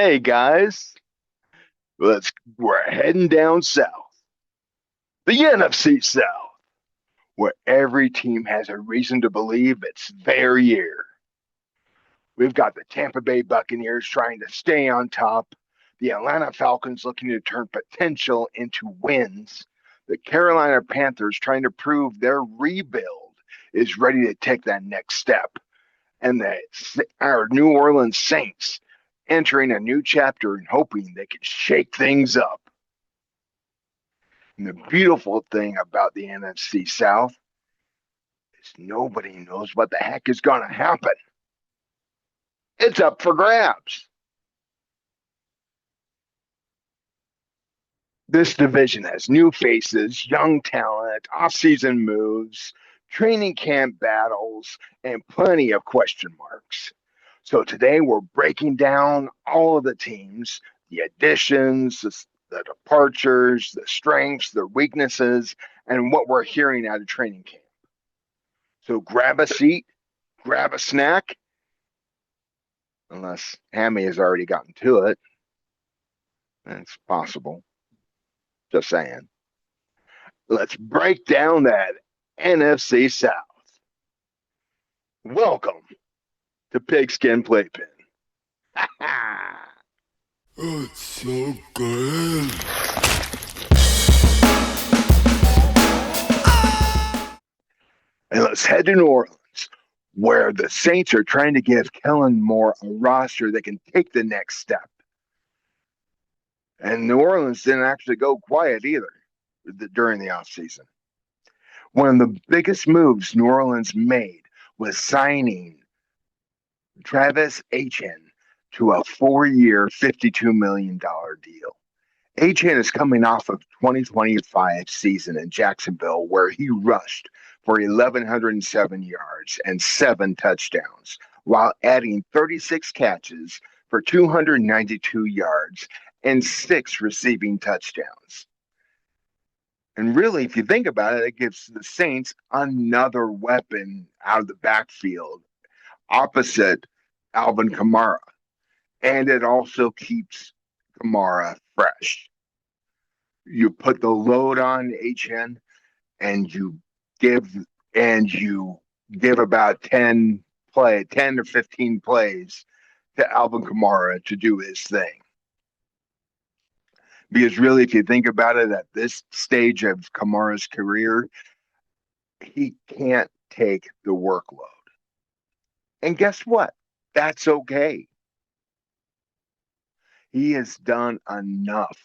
Hey guys, we're heading down south, the NFC South, where every team has a reason to believe it's their year. We've got the Tampa Bay Buccaneers trying to stay on top, the Atlanta Falcons looking to turn potential into wins, the Carolina Panthers trying to prove their rebuild is ready to take that next step, and our New Orleans Saints entering a new chapter and hoping they can shake things up. And the beautiful thing about the NFC South is nobody knows what the heck is going to happen. It's up for grabs. This division has new faces, young talent, off-season moves, training camp battles, and plenty of question marks. So today we're breaking down all of the teams, the additions, the departures, the strengths, the weaknesses, and what we're hearing out of training camp. So grab a seat, grab a snack, unless Hammy has already gotten to it. It's possible. Just saying. Let's break down that NFC South. Welcome to Pigskin Playpen. Oh, it's so good. And let's head to New Orleans, where the Saints are trying to give Kellen Moore a roster that can take the next step. And New Orleans didn't actually go quiet either during the offseason. One of the biggest moves New Orleans made was signing Travis Etienne to a 4-year, $52 million deal. Etienne is coming off of 2025 season in Jacksonville, where he rushed for 1,107 yards and 7 touchdowns, while adding 36 catches for 292 yards and 6 receiving touchdowns. And really, if you think about it, it gives the Saints another weapon out of the backfield opposite Alvin Kamara. And it also keeps Kamara fresh. You put the load on HN and give you give about 10 or 15 plays to Alvin Kamara to do his thing. Because really, if you think about it, at this stage of Kamara's career, he can't take the workload. And guess what? That's okay. He has done enough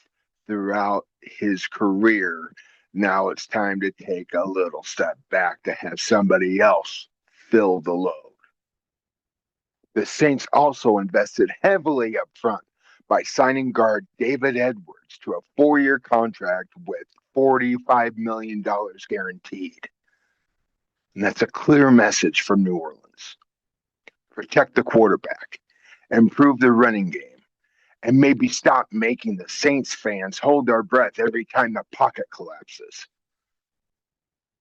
throughout his career. Now it's time to take a little step back to have somebody else fill the load. The Saints also invested heavily up front by signing guard David Edwards to a 4-year contract with $45 million guaranteed. And that's a clear message from New Orleans. Protect the quarterback, improve the running game, and maybe stop making the Saints fans hold their breath every time the pocket collapses.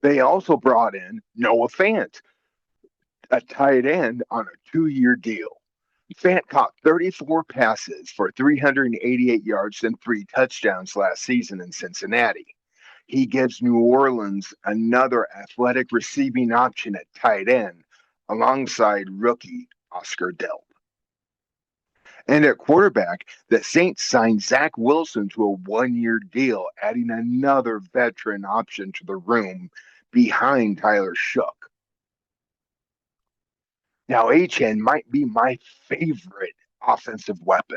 They also brought in Noah Fant, a tight end, on a 2-year deal. Fant caught 34 passes for 388 yards and 3 touchdowns last season in Cincinnati. He gives New Orleans another athletic receiving option at tight end alongside rookie Oscar Delp. And at quarterback, the Saints signed Zach Wilson to a 1-year deal, adding another veteran option to the room behind Tyler Shook. Now, HN might be my favorite offensive weapon.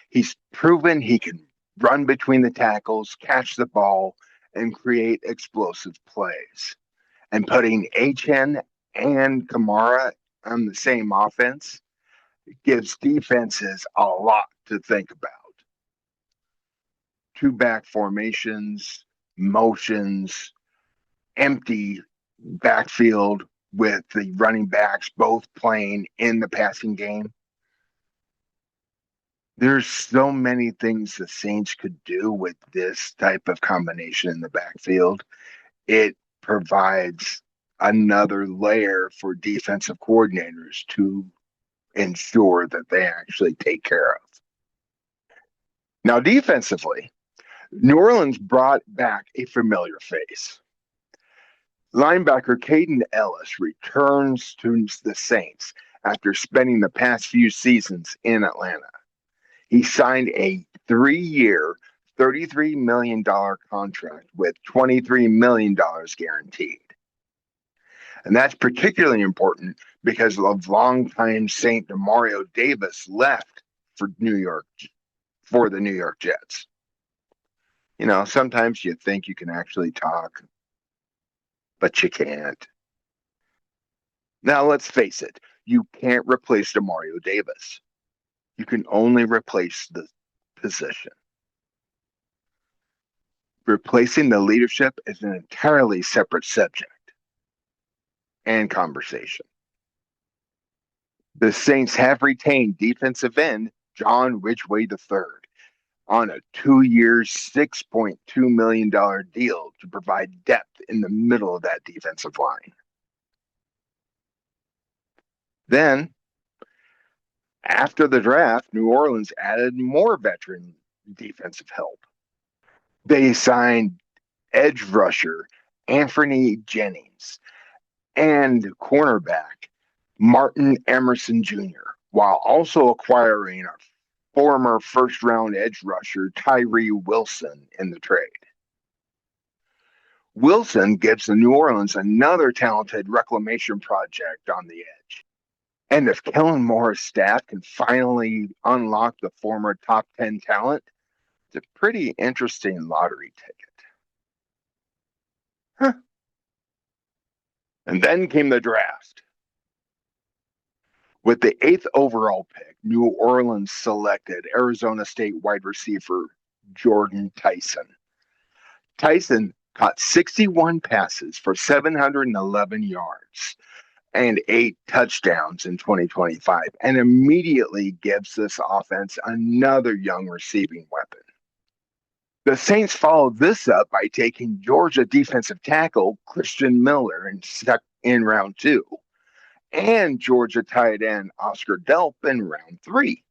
He's proven he can run between the tackles, catch the ball, and create explosive plays. And putting HN and Kamara on the same offense gives defenses a lot to think about. 2 back formations, motions, empty backfield with the running backs both playing in the passing game. There's so many things the Saints could do with this type of combination in the backfield. It provides another layer for defensive coordinators to ensure that they actually take care of. Now, defensively, New Orleans brought back a familiar face. Linebacker Caden Ellis returns to the Saints after spending the past few seasons in Atlanta. He signed a 3-year, $33 million contract with $23 million guaranteed. And that's particularly important because of longtime Saint Demario Davis left for the New York Jets. You know, sometimes you think you can actually talk, but you can't. Now, let's face it, you can't replace Demario Davis. You can only replace the position. Replacing the leadership is an entirely separate subject and conversation. The Saints have retained defensive end John Ridgway III on a 2-year, $6.2 million deal to provide depth in the middle of that defensive line. Then, after the draft, New Orleans added more veteran defensive help. They signed edge rusher Anthony Jennings and cornerback Martin Emerson Jr., while also acquiring a former first-round edge rusher Tyree Wilson in the trade. Wilson gives the New Orleans another talented reclamation project on the edge. And if Kellen Moore's staff can finally unlock the former top 10 talent, it's a pretty interesting lottery ticket. Huh. And then came the draft. With the 8th overall pick, New Orleans selected Arizona State wide receiver Jordan Tyson. Tyson caught 61 passes for 711 yards and 8 touchdowns in 2025, and immediately gives this offense another young receiving weapon. The Saints followed this up by taking Georgia defensive tackle Christian Miller in round 2, and Georgia tight end Oscar Delp in round 3.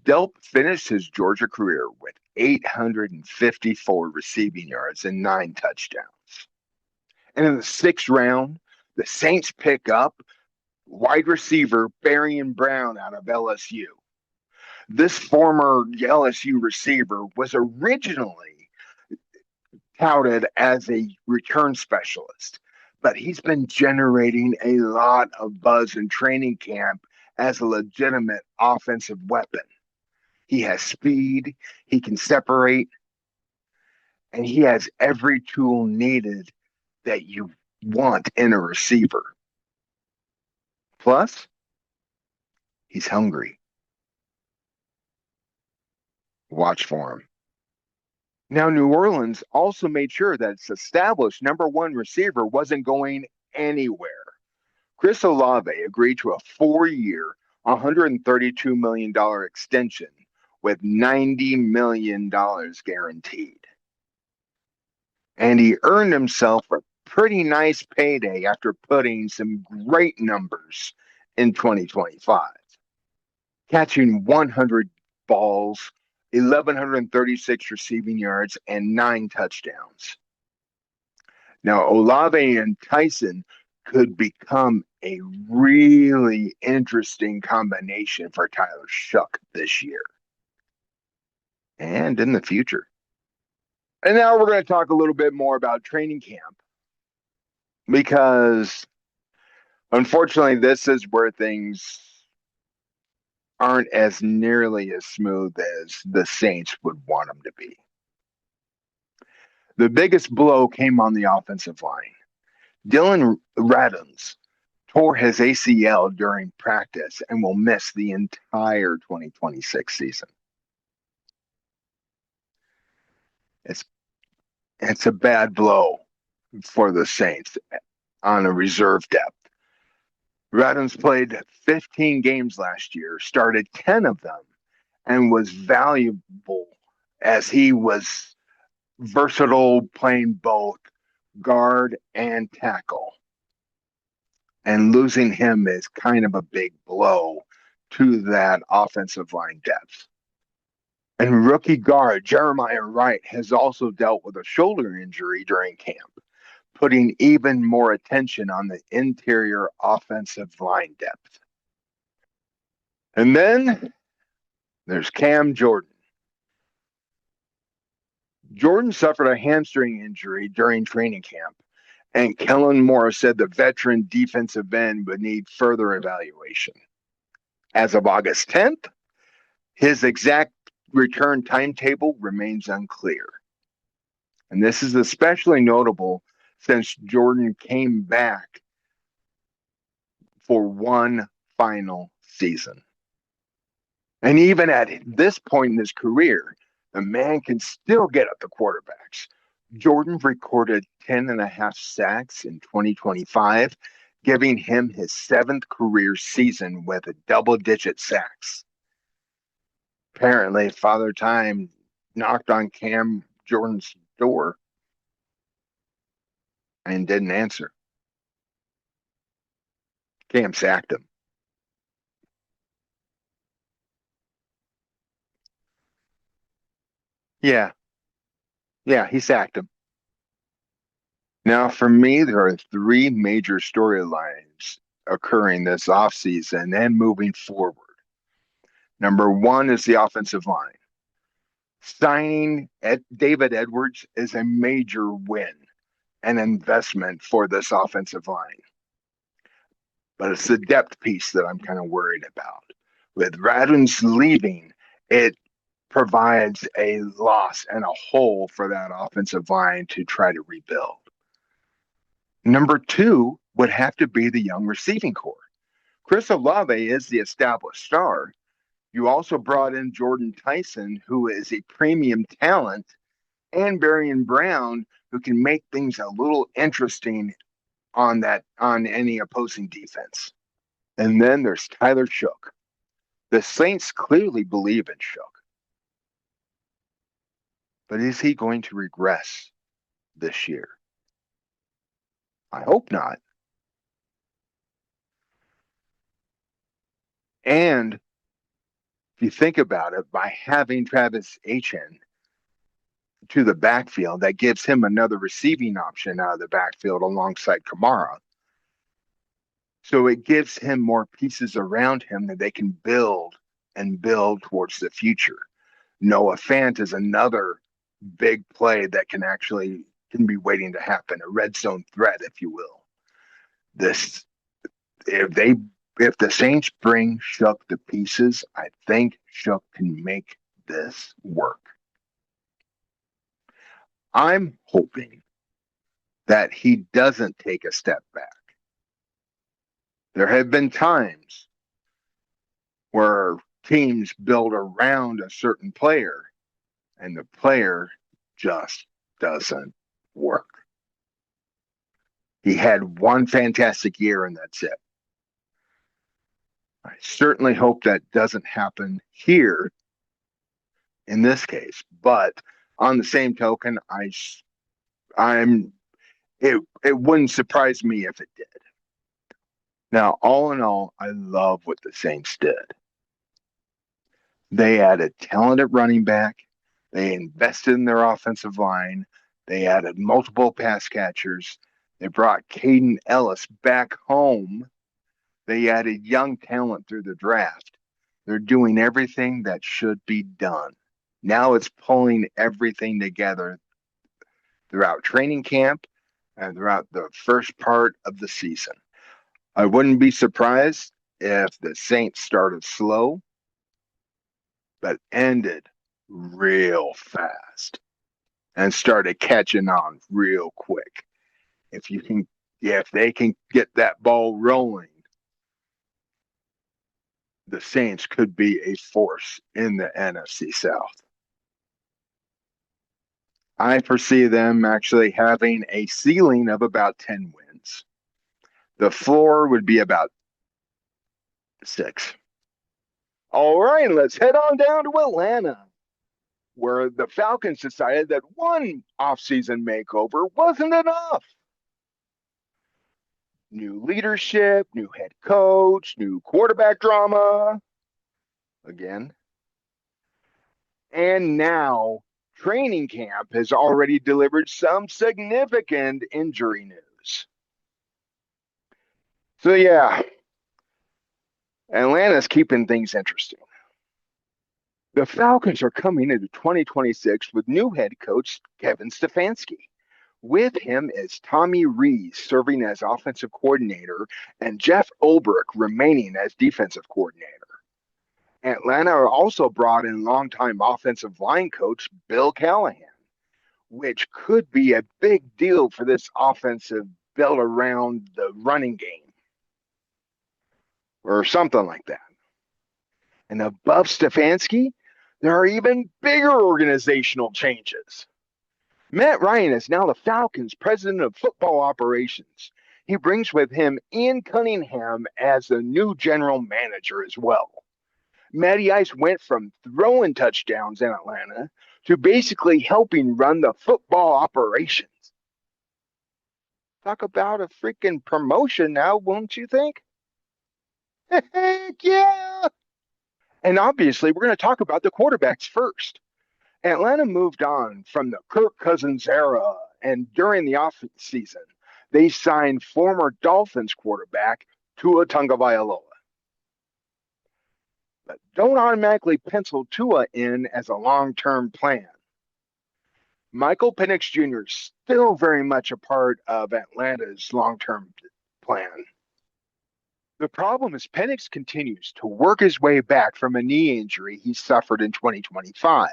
Delp finished his Georgia career with 854 receiving yards and 9 touchdowns. And in the 6th round, the Saints pick up wide receiver Barian Brown out of LSU. This former LSU receiver was originally touted as a return specialist, but he's been generating a lot of buzz in training camp as a legitimate offensive weapon. He has speed, he can separate, and he has every tool needed that you want in a receiver. Plus, he's hungry. Watch for him. Now, New Orleans also made sure that its established number 1 receiver wasn't going anywhere. Chris Olave agreed to a 4-year, $132 million extension with $90 million guaranteed. And he earned himself a pretty nice payday after putting some great numbers in 2025. Catching 100 balls, 1,136 receiving yards, and 9 touchdowns. Now, Olave and Tyson could become a really interesting combination for Tyler Shuck this year and in the future. And now we're going to talk a little bit more about training camp, because unfortunately, this is where things aren't as nearly as smooth as the Saints would want them to be. The biggest blow came on the offensive line. Dylan Radunz tore his ACL during practice and will miss the entire 2026 season. It's a bad blow for the Saints on a reserve depth. Radunz played 15 games last year, started 10 of them, and was valuable as he was versatile, playing both guard and tackle. And losing him is kind of a big blow to that offensive line depth. And rookie guard Jeremiah Wright has also dealt with a shoulder injury during camp, putting even more attention on the interior offensive line depth. And then there's Cam Jordan. Jordan suffered a hamstring injury during training camp, and Kellen Moore said the veteran defensive end would need further evaluation. As of August 10th, his exact return timetable remains unclear. And this is especially notable since Jordan came back for one final season. And even at this point in his career, the man can still get at the quarterbacks. Jordan recorded 10 and a half sacks in 2025, giving him his 7th career season with a double-digit sacks. Apparently, Father Time knocked on Cam Jordan's door and didn't answer. Cam sacked him. Yeah, he sacked him. Now, for me, there are 3 major storylines occurring this offseason and moving forward. Number 1 is the offensive line. Signing David Edwards is a major win and investment for this offensive line. But it's the depth piece that I'm kind of worried about. With Radunz leaving, it provides a loss and a hole for that offensive line to try to rebuild. Number 2 would have to be the young receiving core. Chris Olave is the established star. You also brought in Jordan Tyson, who is a premium talent, and Barian Brown, who can make things a little interesting on any opposing defense. And then there's Tyler Shough. The Saints clearly believe in Shough. But is he going to regress this year? I hope not. And if you think about it, by having Travis Etienne to the backfield, that gives him another receiving option out of the backfield alongside Kamara. So it gives him more pieces around him that they can build towards the future. Noah Fant is another big play that can be waiting to happen, a red zone threat, if you will. If the Saints bring Shough to pieces, I think Shough can make this work. I'm hoping that he doesn't take a step back. There have been times where teams build around a certain player and the player just doesn't work. He had one fantastic year and that's it. I certainly hope that doesn't happen here in this case, but on the same token, it wouldn't surprise me if it did. Now, all in all, I love what the Saints did. They added talented running back. They invested in their offensive line. They added multiple pass catchers. They brought Caden Ellis back home. They added young talent through the draft. They're doing everything that should be done. Now it's pulling everything together throughout training camp and throughout the first part of the season. I wouldn't be surprised if the Saints started slow, but ended real fast and started catching on real quick. If they can get that ball rolling, the Saints could be a force in the NFC South. I foresee them actually having a ceiling of about 10 wins. The floor would be about 6. All right, let's head on down to Atlanta, where the Falcons decided that one offseason makeover wasn't enough. New leadership, new head coach, new quarterback drama. again. And now training camp has already delivered some significant injury news. So, yeah, Atlanta's keeping things interesting. The Falcons are coming into 2026 with new head coach Kevin Stefanski. With him is Tommy Rees serving as offensive coordinator and Jeff Ulbrich remaining as defensive coordinator. Atlanta also brought in longtime offensive line coach Bill Callahan, which could be a big deal for this offensive built around the running game or something like that. And above Stefanski, there are even bigger organizational changes. Matt Ryan is now the Falcons' president of football operations. He brings with him Ian Cunningham as the new general manager as well. Matty Ice went from throwing touchdowns in Atlanta to basically helping run the football operations. Talk about a freaking promotion now, won't you think? Heck yeah! And obviously, we're going to talk about the quarterbacks first. Atlanta moved on from the Kirk Cousins era, and during the off season, they signed former Dolphins quarterback Tua Tagovailoa. But don't automatically pencil Tua in as a long-term plan. Michael Penix Jr. is still very much a part of Atlanta's long-term plan. The problem is Penix continues to work his way back from a knee injury he suffered in 2025.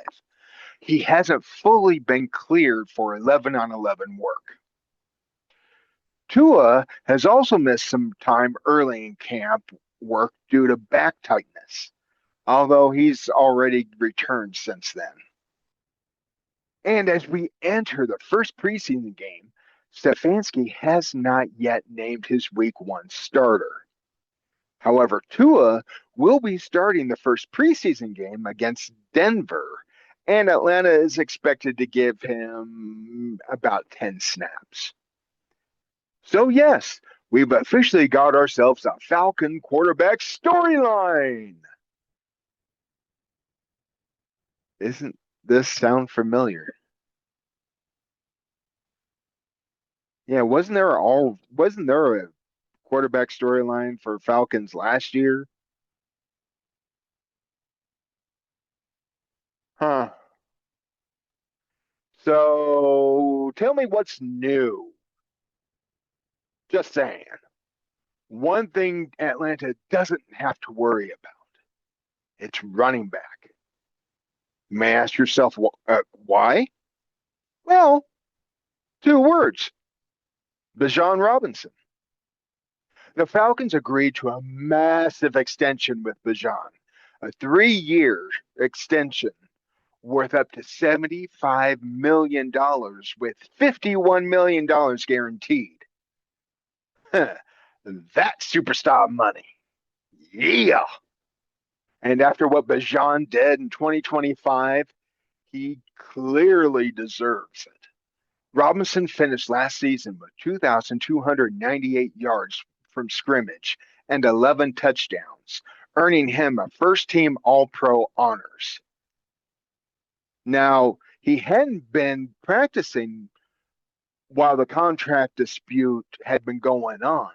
He hasn't fully been cleared for 11-on-11 work. Tua has also missed some time early in camp work due to back tightness, although he's already returned since then. And as we enter the first preseason game, Stefanski has not yet named his week 1 starter. However, Tua will be starting the first preseason game against Denver, and Atlanta is expected to give him about 10 snaps. So, yes, we've officially got ourselves a Falcon quarterback storyline. Isn't this sound familiar? Yeah, wasn't there a quarterback storyline for Falcons last year? Huh. So tell me what's new. Just saying. One thing Atlanta doesn't have to worry about. It's running back. You may ask yourself why? Well, 2 words. Bijan Robinson. The Falcons agreed to a massive extension with Bijan, a 3-year extension worth up to $75 million with $51 million guaranteed. That's superstar money. Yeah. And after what Bijan did in 2025, he clearly deserves it. Robinson finished last season with 2,298 yards from scrimmage and 11 touchdowns, earning him a first-team All-Pro honors. Now, he hadn't been practicing while the contract dispute had been going on.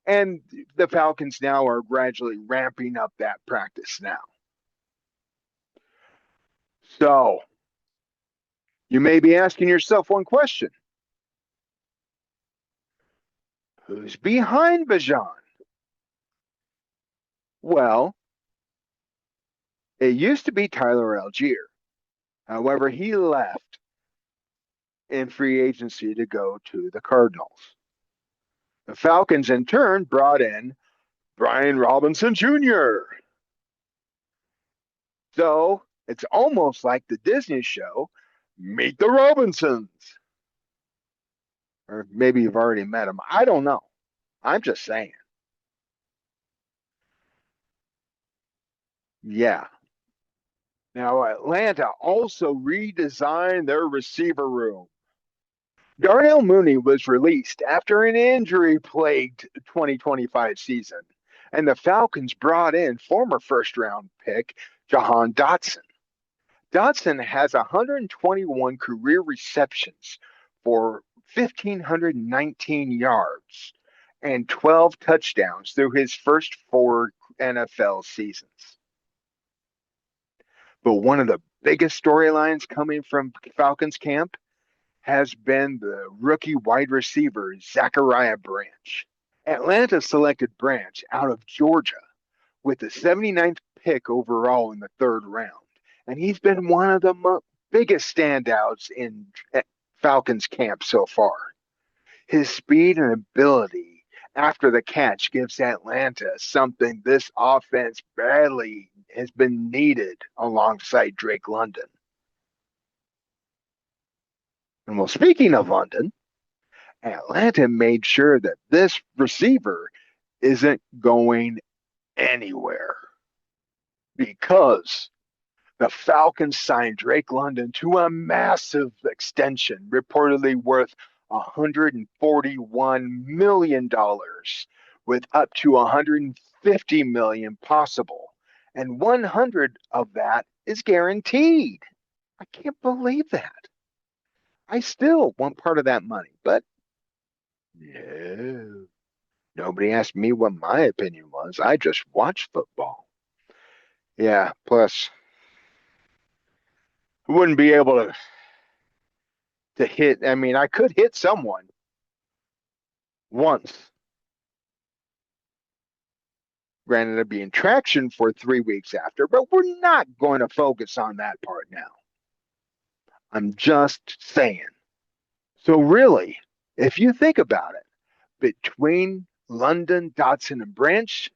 And the Falcons now are gradually ramping up that practice now. So, you may be asking yourself one question. Who's behind Bijan? Well, it used to be Tyler Algier. However, he left in free agency to go to the Cardinals. The Falcons, in turn, brought in Brian Robinson Jr. So it's almost like the Disney show, Meet the Robinsons. Or maybe you've already met them. I don't know. I'm just saying. Yeah. Now, Atlanta also redesigned their receiver room. Darnell Mooney was released after an injury-plagued 2025 season. And the Falcons brought in former first round pick Jahan Dotson. Dotson has 121 career receptions for 1,519 yards and 12 touchdowns through his first four NFL seasons. But one of the biggest storylines coming from Falcons camp has been the rookie wide receiver, Zachariah Branch. Atlanta selected Branch out of Georgia with the 79th pick overall in the third round. And he's been one of the biggest standouts in Falcons camp so far. His speed and ability after the catch gives Atlanta something this offense badly has been needed alongside Drake London. And well, speaking of London, Atlanta made sure that this receiver isn't going anywhere because the Falcons signed Drake London to a massive extension, reportedly worth $141 million, with up to $150 million possible. And 100 of that is guaranteed. I can't believe that. I still want part of that money, but no. Nobody asked me what my opinion was. I just watched football. Yeah, plus I wouldn't be able to hit. I mean, I could hit someone once. Granted, it'd be in traction for 3 weeks after, but we're not going to focus on that part now. I'm just saying. So really, if you think about it, between London, Dotson, and Branch,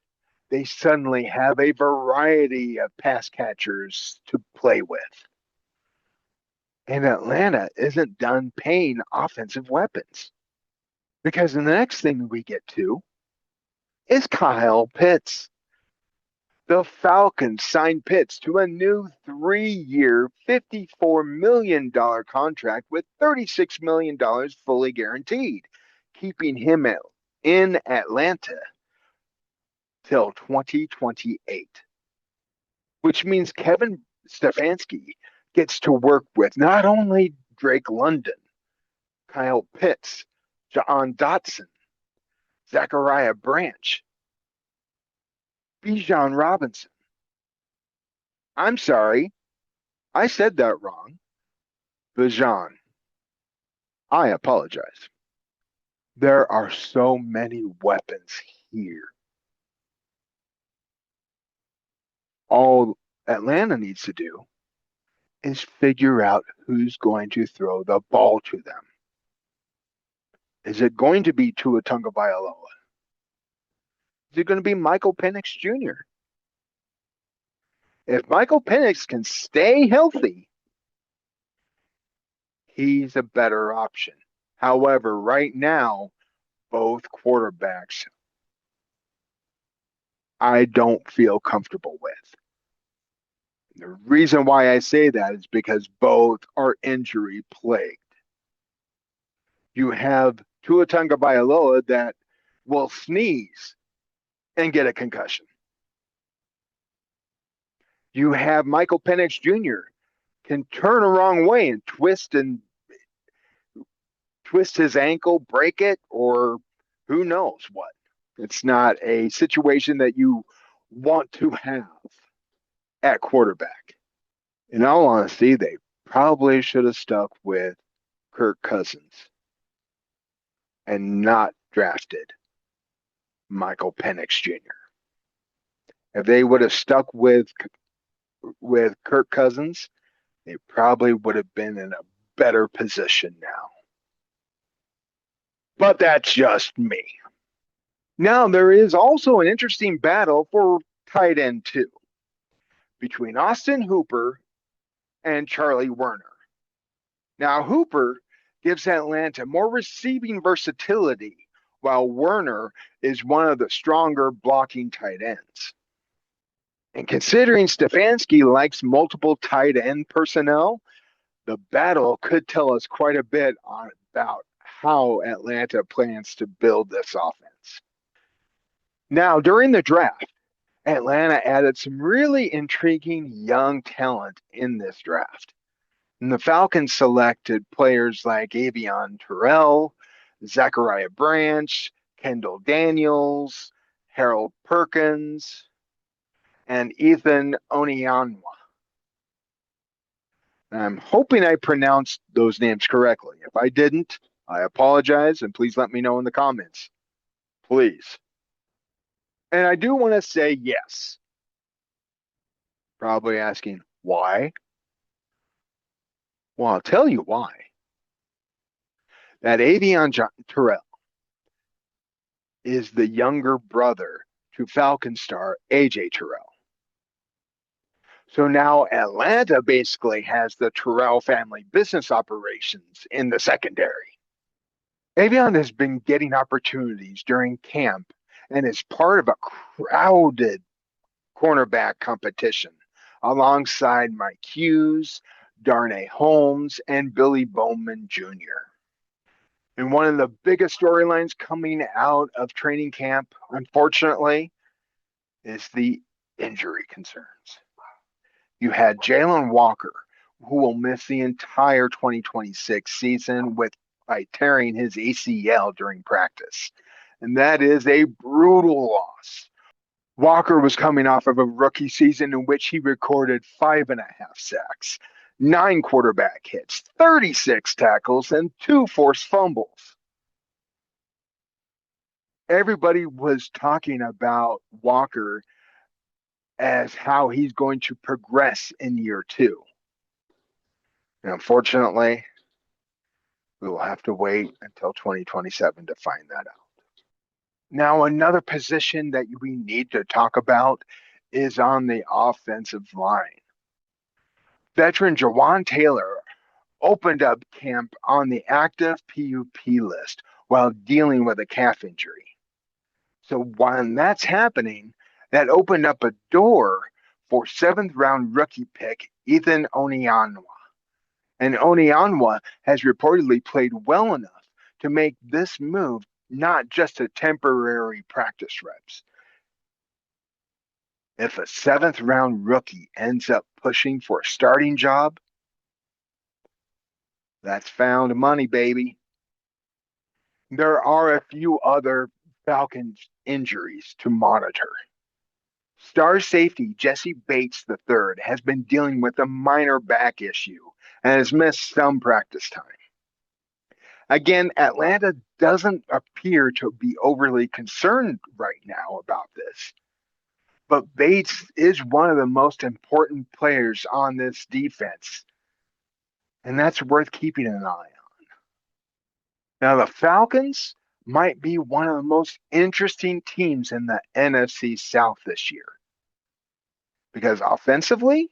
they suddenly have a variety of pass catchers to play with. And Atlanta isn't done paying offensive weapons. Because the next thing we get to is Kyle Pitts. The Falcons signed Pitts to a new 3-year, $54 million contract with $36 million fully guaranteed, keeping him in Atlanta till 2028, which means Kevin Stefanski gets to work with not only Drake London, Kyle Pitts, Jahan Dotson, Zachariah Branch, Bijan Robinson. I'm sorry, I said that wrong. Bijan. I apologize. There are so many weapons here. All Atlanta needs to do is figure out who's going to throw the ball to them. Is it going to be Tua Tagovailoa? Is it going to be Michael Penix Jr.? If Michael Penix can stay healthy, he's a better option. However, right now, both quarterbacks I don't feel comfortable with. The reason why I say that is because both are injury plagued. You have Tua Tagovailoa that will sneeze and get a concussion. You have Michael Penix Jr. can turn a wrong way and twist his ankle, break it, or who knows what. It's not a situation that you want to have at quarterback. In all honesty, they probably should have stuck with Kirk Cousins and not drafted Michael Penix Jr. If they would have stuck with Kirk Cousins, they probably would have been in a better position now. But that's just me. Now, there is also an interesting battle for tight end 2 between Austin Hooper and Charlie Werner. Now, Hooper gives Atlanta more receiving versatility, while Werner is one of the stronger blocking tight ends. And considering Stefanski likes multiple tight end personnel, the battle could tell us quite a bit about how Atlanta plans to build this offense. Now, during the draft, Atlanta added some really intriguing young talent in this draft. And the Falcons selected players like Avion Terrell, Zachariah Branch, Kendall Daniels, Harold Perkins, and Ethan Onianwa. I'm hoping I pronounced those names correctly. If I didn't, I apologize, and please let me know in the comments. Please. And I do want to say yes. Probably asking why? Well, I'll tell you why. That Terrell is the younger brother to Falcon star AJ Terrell. So now Atlanta basically has the Terrell family business operations in the secondary. Avion has been getting opportunities during camp and is part of a crowded cornerback competition alongside Mike Hughes, Darnay Holmes, and Billy Bowman Jr. And one of the biggest storylines coming out of training camp, unfortunately, is the injury concerns. You had Jalen Walker, who will miss the entire 2026 season by tearing his ACL during practice. And that is a brutal loss. Walker was coming off of a rookie season in which he recorded 5.5 sacks, 9 quarterback hits, 36 tackles, and 2 forced fumbles. Everybody was talking about Walker as how he's going to progress in year 2. And unfortunately, we will have to wait until 2027 to find that out. Now, another position that we need to talk about is on the offensive line. Veteran Jawan Taylor opened up camp on the active PUP list while dealing with a calf injury. So when that's happening, that opened up a door for 7th-round rookie pick Ethan Onianwa. And Onianwa has reportedly played well enough to make this move not just a temporary practice reps. If a 7th-round rookie ends up pushing for a starting job, that's found money, baby. There are a few other Falcons injuries to monitor. Star safety Jesse Bates III has been dealing with a minor back issue and has missed some practice time. Again, Atlanta doesn't appear to be overly concerned right now about this. But Bates is one of the most important players on this defense, and that's worth keeping an eye on. Now, the Falcons might be one of the most interesting teams in the NFC South this year because offensively,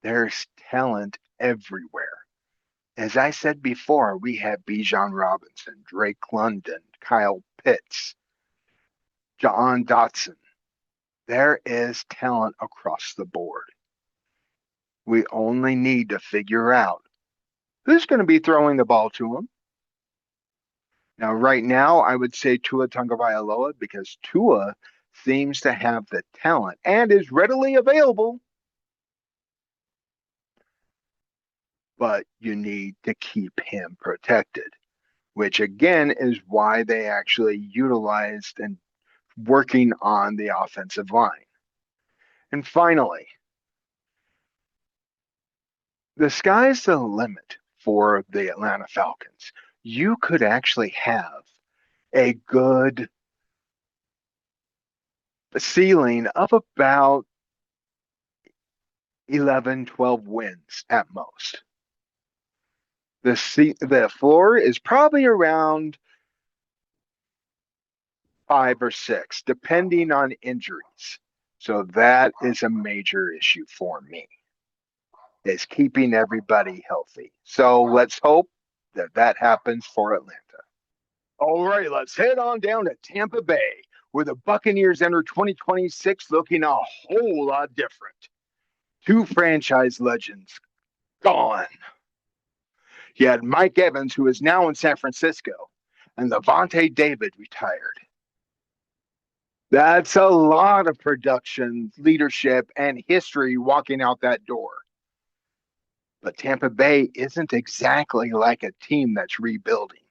there's talent everywhere. As I said before, we have Bijan Robinson, Drake London, Kyle Pitts, John Dotson. There is talent across the board. We only need to figure out who's going to be throwing the ball to him. Now, right now, I would say Tua Tagovailoa because Tua seems to have the talent and is readily available. But you need to keep him protected, which again is why they actually utilized and working on the offensive line. And finally, the sky's the limit for the Atlanta Falcons. You could actually have a good ceiling of about 11, 12 wins at most. The floor is probably around 5 or 6, depending on injuries. So that is a major issue for me, is keeping everybody healthy. So let's hope that that happens for Atlanta. All right, let's head on down to Tampa Bay, where the Buccaneers enter 2026 looking a whole lot different. 2 franchise legends gone. You had Mike Evans, who is now in San Francisco, and Levante David retired. That's a lot of production, leadership, and history walking out that door. But Tampa Bay isn't exactly like a team that's rebuilding.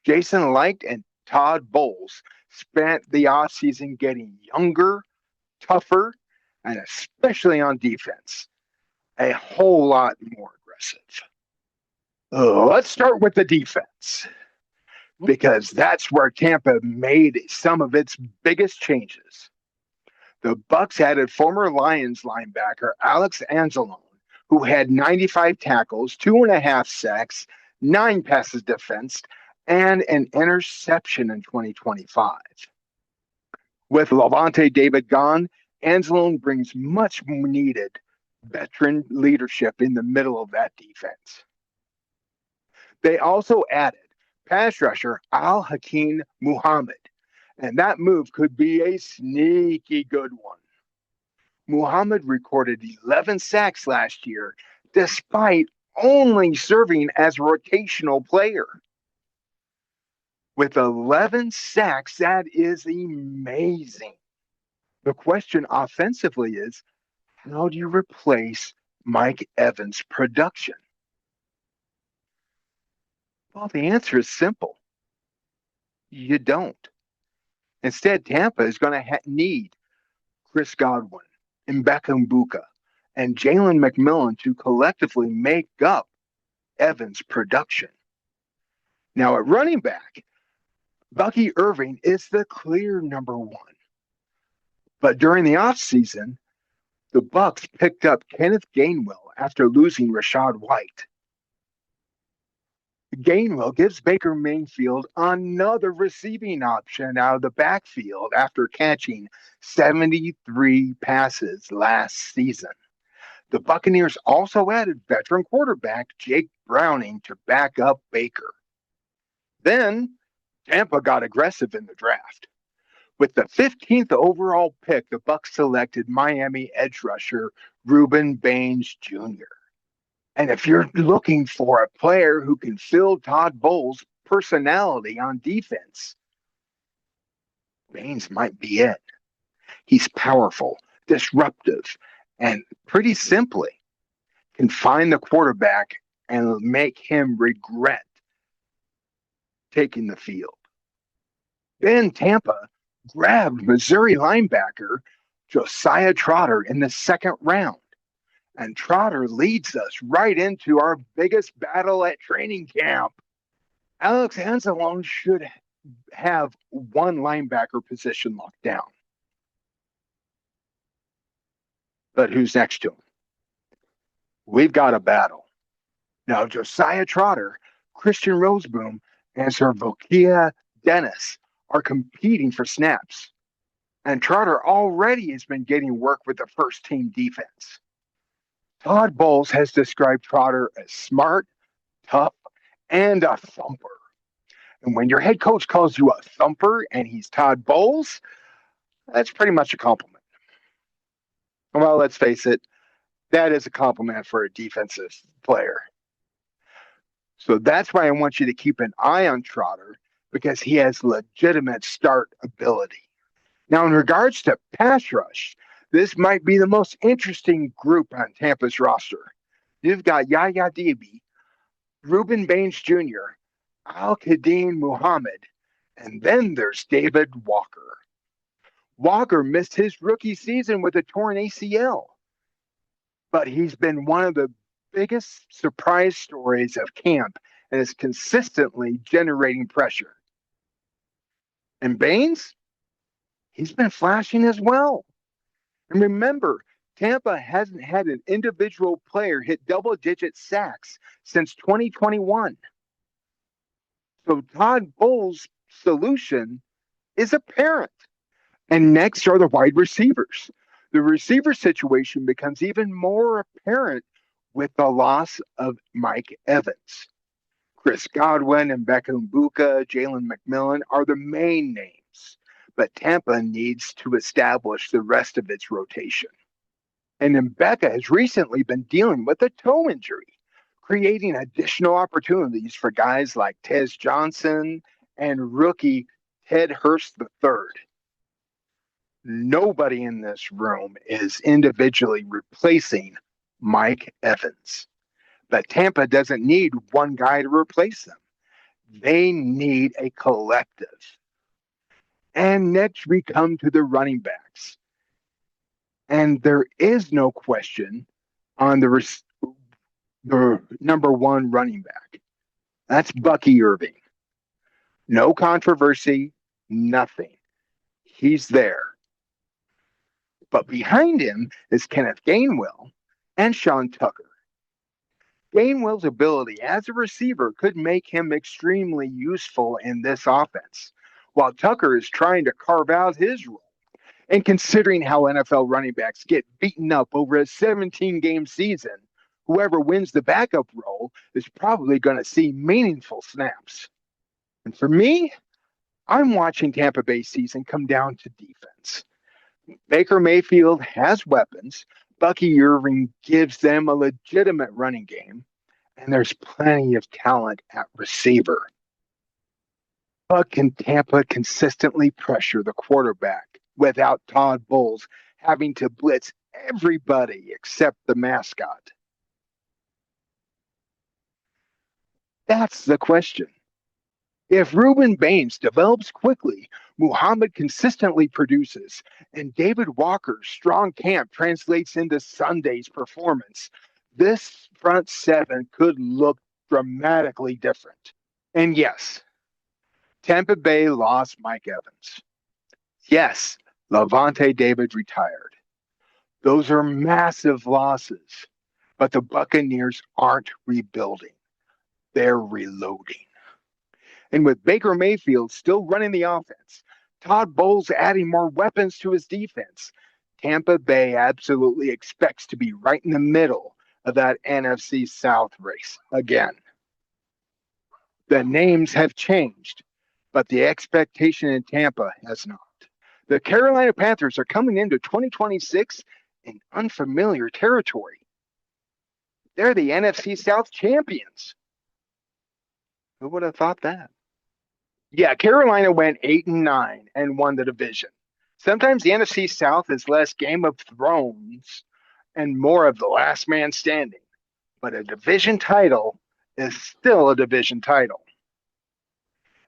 Jason Licht and Todd Bowles spent the offseason getting younger, tougher, and especially on defense, a whole lot more aggressive. Let's start with the defense because that's where Tampa made some of its biggest changes. The Bucks added former Lions linebacker Alex Anzalone, who had 95 tackles, 2.5 sacks, 9 passes defensed, and an interception in 2025. With Levante David gone, Anzalone brings much needed veteran leadership in the middle of that defense. They also added pass rusher Al Hakim Muhammad, and that move could be a sneaky good one. Muhammad recorded 11 sacks last year, despite only serving as a rotational player. With 11 sacks, that is amazing. The question offensively is, how do you replace Mike Evans' production? Well, the answer is simple. You don't. Instead, Tampa is going to need Chris Godwin, Mbeka Mbuka, and Jalen McMillan to collectively make up Evans' production. Now, at running back, Bucky Irving is the clear number one. But during the offseason, the Bucks picked up Kenneth Gainwell after losing Rashad White. Gainwell gives Baker Mayfield another receiving option out of the backfield after catching 73 passes last season. The Buccaneers also added veteran quarterback Jake Browning to back up Baker. Then Tampa got aggressive in the draft. With the 15th overall pick, the Bucs selected Miami edge rusher Reuben Baines Jr. And if you're looking for a player who can fill Todd Bowles' personality on defense, Baines might be it. He's powerful, disruptive, and pretty simply can find the quarterback and make him regret taking the field. Then Tampa grabbed Missouri linebacker Josiah Trotter in the second round. And Trotter leads us right into our biggest battle at training camp. Alex Anzalone should have one linebacker position locked down. But who's next to him? We've got a battle. Now, Josiah Trotter, Christian Roseboom, and Sir Vokia Dennis are competing for snaps. And Trotter already has been getting work with the first team defense. Todd Bowles has described Trotter as smart, tough, and a thumper. And when your head coach calls you a thumper and he's Todd Bowles, that's pretty much a compliment. Well, let's face it, that is a compliment for a defensive player. So that's why I want you to keep an eye on Trotter because he has legitimate start ability. Now, in regards to pass rush, this might be the most interesting group on Tampa's roster. You've got Yaya Diaby, Reuben Baines Jr., Al-Qadim Muhammad, and then there's David Walker. Walker missed his rookie season with a torn ACL, but he's been one of the biggest surprise stories of camp and is consistently generating pressure. And Baines, he's been flashing as well. And remember, Tampa hasn't had an individual player hit double-digit sacks since 2021. So Todd Bowles' solution is apparent. And next are the wide receivers. The receiver situation becomes even more apparent with the loss of Mike Evans. Chris Godwin and Mbeka Mbuka, Jalen McMillan are the main names. But Tampa needs to establish the rest of its rotation. And Mbeka has recently been dealing with a toe injury, creating additional opportunities for guys like Tez Johnson and rookie Ted Hurst III. Nobody in this room is individually replacing Mike Evans. But Tampa doesn't need one guy to replace them. They need a collective. And next we come to the running backs. And there is no question on the number one running back. That's Bucky Irving. No controversy, nothing. He's there. But behind him is Kenneth Gainwell and Sean Tucker. Gainwell's ability as a receiver could make him extremely useful in this offense, while Tucker is trying to carve out his role. And considering how NFL running backs get beaten up over a 17-game season, whoever wins the backup role is probably going to see meaningful snaps. And for me, I'm watching Tampa Bay season come down to defense. Baker Mayfield has weapons. Bucky Irving gives them a legitimate running game, and there's plenty of talent at receiver. But can Tampa consistently pressure the quarterback without Todd Bowles having to blitz everybody except the mascot? That's the question. If Reuben Baines develops quickly, Muhammad consistently produces, and David Walker's strong camp translates into Sunday's performance, this front seven could look dramatically different. And yes, Tampa Bay lost Mike Evans. Yes, Lavonte David retired. Those are massive losses, but the Buccaneers aren't rebuilding. They're reloading. And with Baker Mayfield still running the offense, Todd Bowles adding more weapons to his defense, Tampa Bay absolutely expects to be right in the middle of that NFC South race again. The names have changed, but the expectation in Tampa has not. The Carolina Panthers are coming into 2026 in unfamiliar territory. They're the NFC South champions. Who would have thought that? Yeah, Carolina went 8-9 and won the division. Sometimes the NFC South is less Game of Thrones and more of the last man standing, but a division title is still a division title.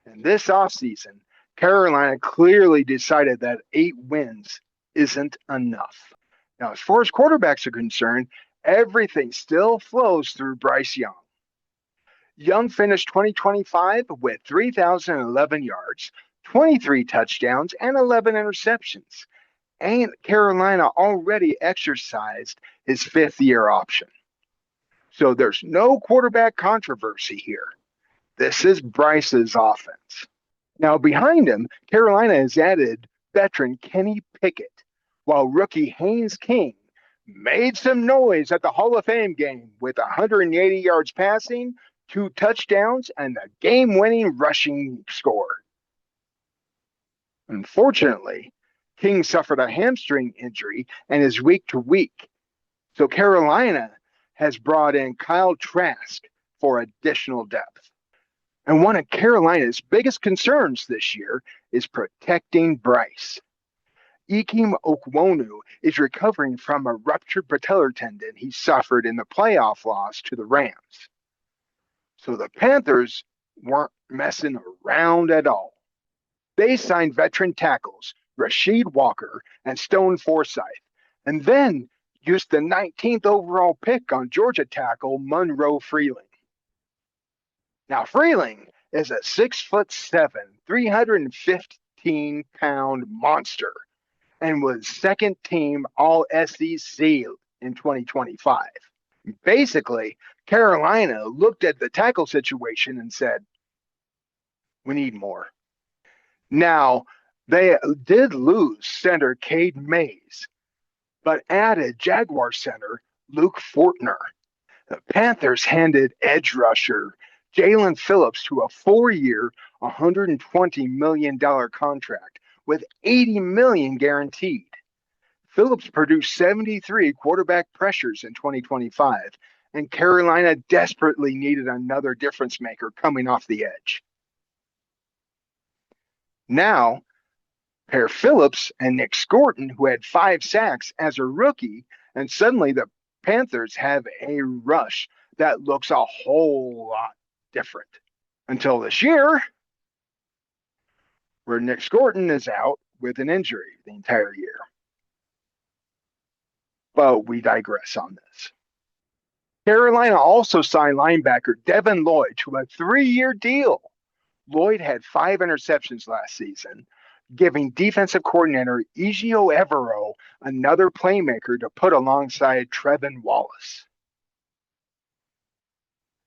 And this offseason, Carolina clearly decided that 8 wins isn't enough. Now, as far as quarterbacks are concerned, everything still flows through Bryce Young. Young finished 2025 with 3,011 yards, 23 touchdowns, and 11 interceptions. And Carolina already exercised his fifth-year option. So there's no quarterback controversy here. This is Bryce's offense. Now, behind him, Carolina has added veteran Kenny Pickett, while rookie Haynes King made some noise at the Hall of Fame game with 180 yards passing, 2 touchdowns, and the game-winning rushing score. Unfortunately, King suffered a hamstring injury and is week to week. So Carolina has brought in Kyle Trask for additional depth. And one of Carolina's biggest concerns this year is protecting Bryce. Ikem Okwonu is recovering from a ruptured patellar tendon he suffered in the playoff loss to the Rams. So the Panthers weren't messing around at all. They signed veteran tackles Rasheed Walker and Stone Forsythe, and then used the 19th overall pick on Georgia tackle Monroe Freeling. Now, Freeling is a 6'7", 315-pound monster and was second team All SEC in 2025. Basically, Carolina looked at the tackle situation and said, we need more. Now, they did lose center Cade Mays, but added Jaguar center Luke Fortner. The Panthers handed edge rusher Jalen Phillips to a 4-year, $120 million contract with $80 million guaranteed. Phillips produced 73 quarterback pressures in 2025, and Carolina desperately needed another difference maker coming off the edge. Now, Pair Phillips and Nick Scorton, who had 5 sacks as a rookie, and suddenly the Panthers have a rush that looks a whole lot different. Until this year, where Nick Scorton is out with an injury the entire year. But we digress on this. Carolina also signed linebacker Devin Lloyd to a 3-year deal. Lloyd had 5 interceptions last season, giving defensive coordinator Egio Evero another playmaker to put alongside Trevin Wallace.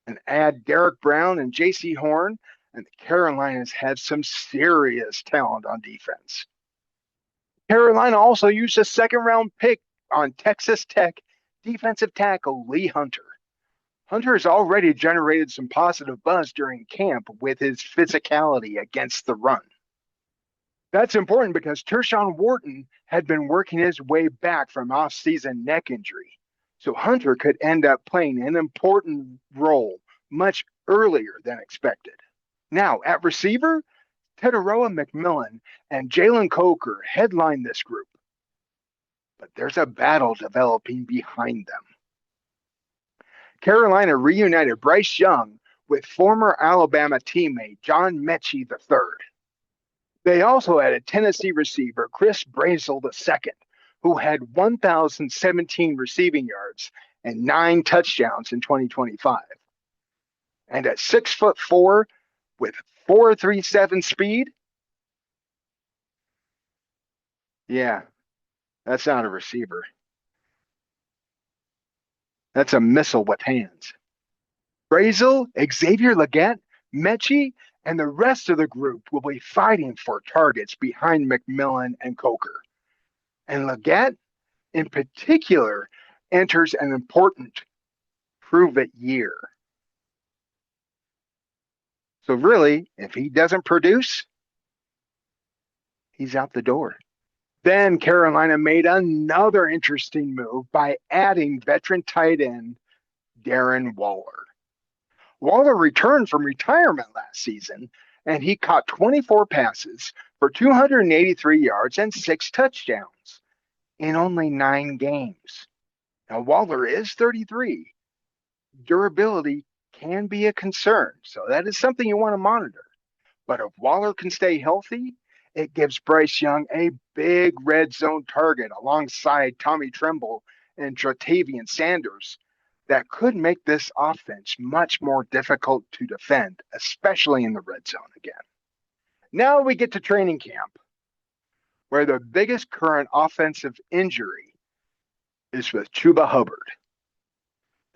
And add Derek Brown and J.C. Horn, and the Carolinas had some serious talent on defense. Carolina also used a second-round pick on Texas Tech defensive tackle Lee Hunter. Hunter has already generated some positive buzz during camp with his physicality against the run. That's important because Tershawn Wharton had been working his way back from off-season neck injury, so Hunter could end up playing an important role much earlier than expected. Now, at receiver, Teteroa McMillan and Jalen Coker headline this group, but there's a battle developing behind them. Carolina reunited Bryce Young with former Alabama teammate John Mechie III. They also added Tennessee receiver Chris Brazel II, who had 1,017 receiving yards and 9 touchdowns in 2025. And at 6'4" with 4.37 speed, yeah, that's not a receiver. That's a missile with hands. Brazel, Xavier Legette, Mechie, and the rest of the group will be fighting for targets behind McMillan and Coker. And Legette, in particular, enters an important prove-it year. So really, if he doesn't produce, he's out the door. Then Carolina made another interesting move by adding veteran tight end Darren Waller. Waller returned from retirement last season, and he caught 24 passes for 283 yards and 6 touchdowns in only 9 games. Now, Waller is 33. Durability can be a concern, so that is something you want to monitor. But if Waller can stay healthy, it gives Bryce Young a big red zone target alongside Tommy Tremble and Tratavian Sanders that could make this offense much more difficult to defend, especially in the red zone again. Now we get to training camp, where the biggest current offensive injury is with Chuba Hubbard.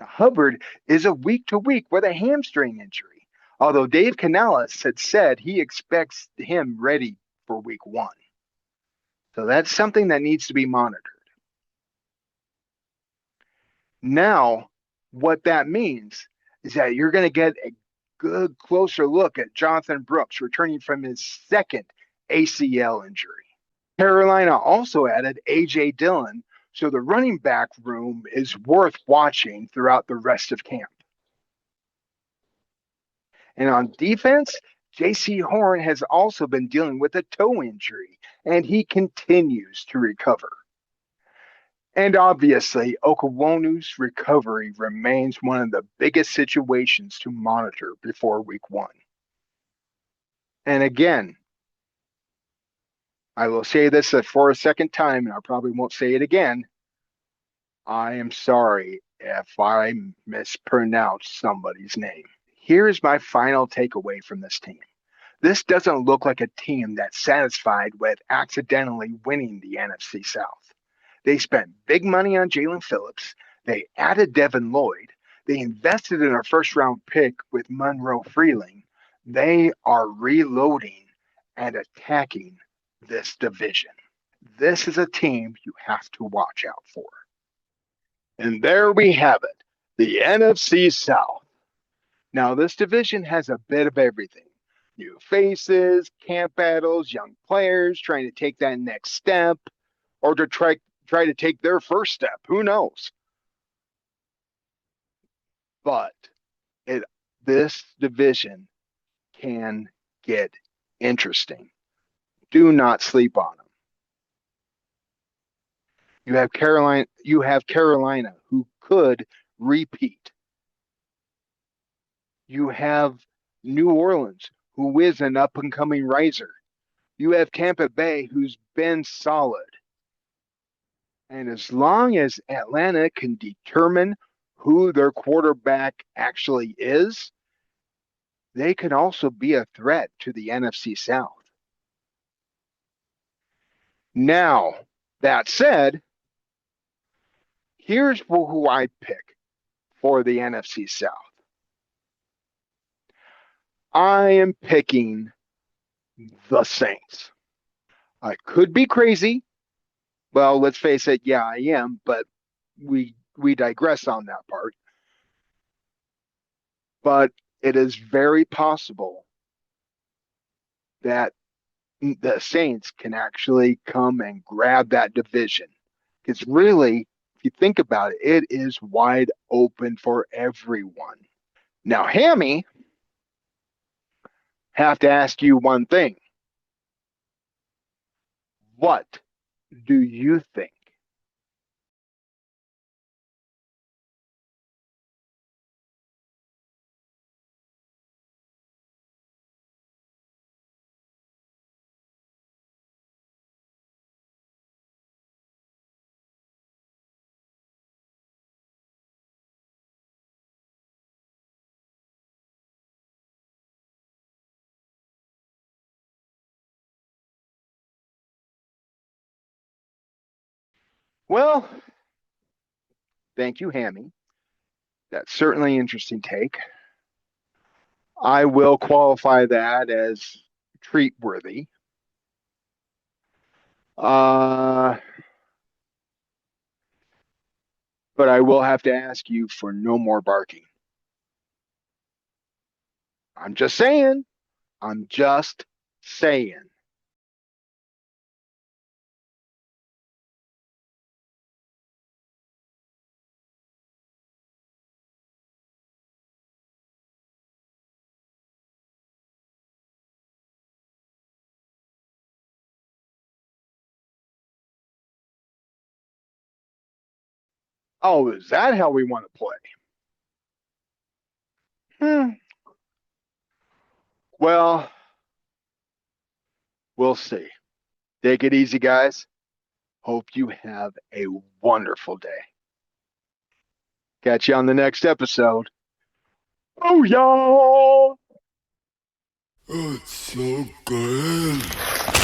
Now, Hubbard is a week-to-week with a hamstring injury, although Dave Canales had said he expects him ready for week 1. So that's something that needs to be monitored. Now, what that means is that you're going to get a good closer look at Jonathan Brooks returning from his second ACL injury. Carolina also added A.J. Dillon, so the running back room is worth watching throughout the rest of camp. And on defense, J.C. Horn has also been dealing with a toe injury, and he continues to recover. And obviously, Okawonu's recovery remains one of the biggest situations to monitor before week 1. And again, I will say this for a second time, and I probably won't say it again. I am sorry if I mispronounce somebody's name. Here's my final takeaway from this team. This doesn't look like a team that's satisfied with accidentally winning the NFC South. They spent big money on Jalen Phillips. They added Devin Lloyd. They invested in a first-round pick with Monroe Freeling. They are reloading and attacking this division. This is a team you have to watch out for. And there we have it, the NFC South. Now, this division has a bit of everything. New faces, camp battles, young players trying to take that next step, or to try to take their first step. Who knows? But this division can get interesting. Do not sleep on them. You have Carolina who could repeat. You have New Orleans, who is an up and coming riser. You have Tampa Bay, who's been solid. And as long as Atlanta can determine who their quarterback actually is, they can also be a threat to the NFC South. Now, that said, here's who I pick for the NFC South. I am picking the Saints. I could be crazy. Well, let's face it, yeah, I am, but we digress on that part. But it is very possible that the Saints can actually come and grab that division. Because really, if you think about it, it is wide open for everyone. Now, Hammy, have to ask you one thing. What do you think? Well, thank you, Hammy. That's certainly an interesting take. I will qualify that as treat worthy. Uh, but I will have to ask you for no more barking. I'm just saying. I'm just saying. Oh, is that how we want to play? Hmm. Well, we'll see. Take it easy, guys. Hope you have a wonderful day. Catch you on the next episode. Oh, y'all. It's so good.